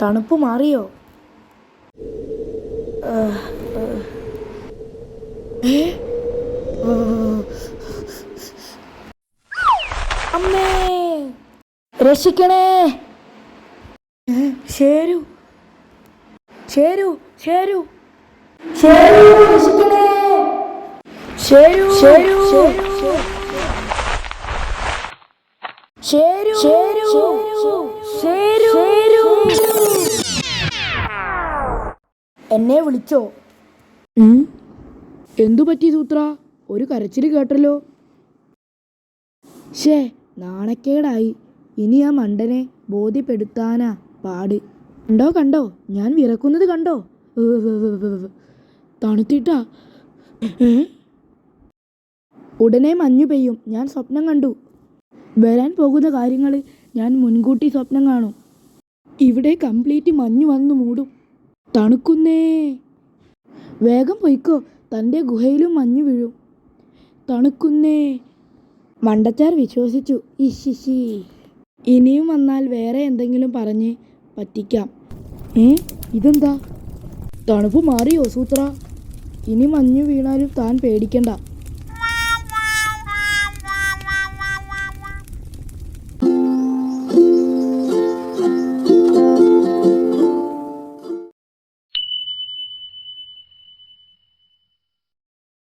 തണുപ്പ് മാറിയോ? അമ്മേ, രക്ഷിക്കണേ. ശരു ശരു ശരു ശരു രക്ഷിക്കണേ. ശരു ശരു ശരു ശരു ശരു എന്നെ വിളിച്ചോ? എന്തു പറ്റി സൂത്ര? ഒരു കരച്ചിൽ കേട്ടല്ലോ. ഷേ, നാണക്കേടായി. ഇനി ആ മണ്ടനെ ബോധ്യപ്പെടുത്താനാ പാട്. കണ്ടോ ഞാൻ വിറക്കുന്നത് കണ്ടോ? തണുത്തിട്ടാ. ഉടനെ മഞ്ഞു പെയ്യും. ഞാൻ സ്വപ്നം കണ്ടു. വരാൻ പോകുന്ന കാര്യങ്ങൾ ഞാൻ മുൻകൂട്ടി സ്വപ്നം കാണും. ഇവിടെ കംപ്ലീറ്റ് മഞ്ഞ് വന്നു മൂടും. തണുക്കുന്നേ. വേഗം പൊയ്ക്കോ, തൻ്റെ ഗുഹയിലും മഞ്ഞ് വീഴും. തണുക്കുന്നേ. മണ്ടച്ചാർ വിശ്വസിച്ചു. ഇശിശി. ഇനിയും വന്നാൽ വേറെ എന്തെങ്കിലും പറഞ്ഞ് പറ്റിക്കാം. ഇതെന്താ? തണുപ്പ് മാറിയോ സൂത്ര? ഇനി മഞ്ഞു വീണാലും താൻ പേടിക്കണ്ട.